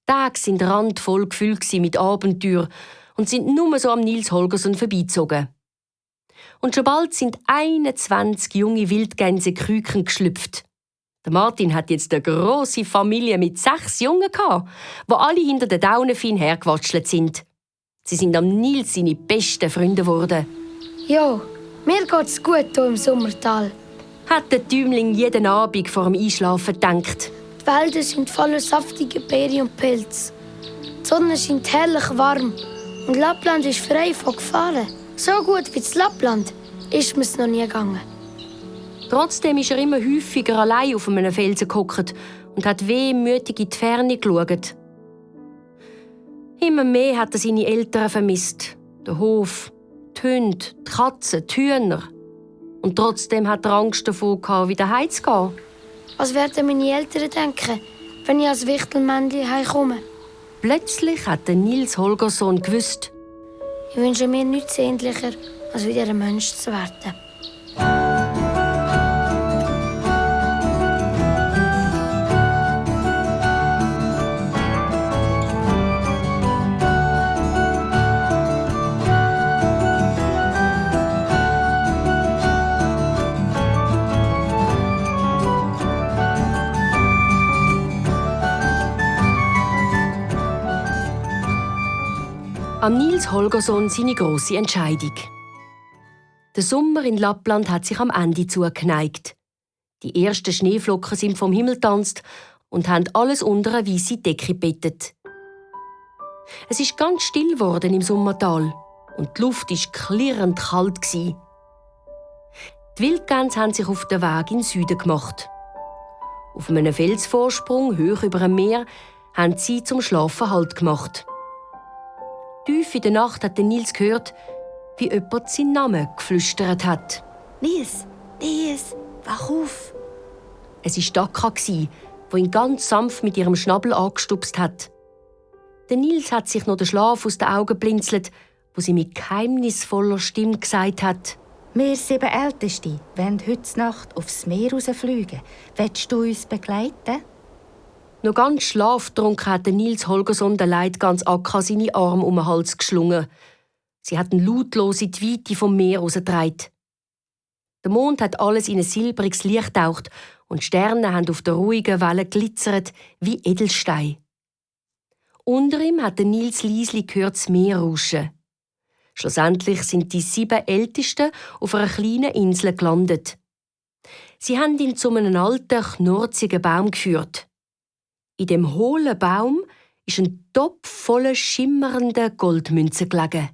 Tage sind randvoll gefüllt mit Abenteuer und sind nur so am Nils Holgersson vorbeizogen. Und schon bald sind 21 junge Wildgänse Küken geschlüpft. Der Martin hat jetzt eine grosse Familie mit 6 Jungen gehabt, die alle hinter den Daunen fein hergewatschelt sind. Sie sind am Nils seine besten Freunde geworden. Jo, mir geht's gut hier im Sommertal, hat der Tümmling jeden Abend vor dem Einschlafen gedacht. Die Wälder sind voller saftiger Beeren und Pilze. Die Sonne scheint herrlich warm und Lappland ist frei von Gefahren. So gut wie das Lappland ist mir's noch nie gegangen. Trotzdem ist er immer häufiger allein auf einem Felsen gehockt und hat wehmütig in die Ferne geschaut. Immer mehr hat er seine Eltern vermisst. Den Hof, die Hunde, die Katzen, die Hühner. Und trotzdem hat er Angst davor, wieder heimzugehen. Was werden meine Eltern denken, wenn ich als Wichtelmännchen heimkomme? Plötzlich hat Nils Holgersson gewusst: Ich wünsche mir nichts sehnlicher, als wieder ein Mensch zu werden. Am Nils Holgersson seine grosse Entscheidung. Der Sommer in Lappland hat sich am Ende zugeneigt. Die ersten Schneeflocken sind vom Himmel getanzt und haben alles unter eine weisse Decke gebettet. Es ist ganz still geworden im Sommertal und die Luft war klirrend kalt. Die Wildgänse haben sich auf den Weg in den Süden gemacht. Auf einem Felsvorsprung hoch über dem Meer haben sie zum Schlafen Halt gemacht. Tief in der Nacht hat Nils gehört, wie jemand seinen Namen geflüstert hat. «Nils, Nils, wach auf!» Es war Daka, die ihn ganz sanft mit ihrem Schnabel angestupst hat. Der Nils hat sich noch den Schlaf aus den Augen blinzelt, wo sie mit geheimnisvoller Stimme gesagt hat: «Wir 7 Älteste wollen heute Nacht aufs Meer rausfliegen. Willst du uns begleiten?» Noch ganz schlaftrunken hat Nils Holgersson der Leid ganz Akka seine Arme um den Hals geschlungen. Sie hat ihn lautlos in die Weite vom Meer rausgetragen. Der Mond hat alles in ein silbriges Licht getaucht und die Sterne haben auf der ruhigen Welle glitzert wie Edelsteine. Unter ihm hat Nils leislich gehört das Meer rauschen. Schlussendlich sind die 7 Ältesten auf einer kleinen Insel gelandet. Sie haben ihn zu einem alten, knurzigen Baum geführt. In dem hohlen Baum ist ein Topf voller schimmernder Goldmünzen gelegen.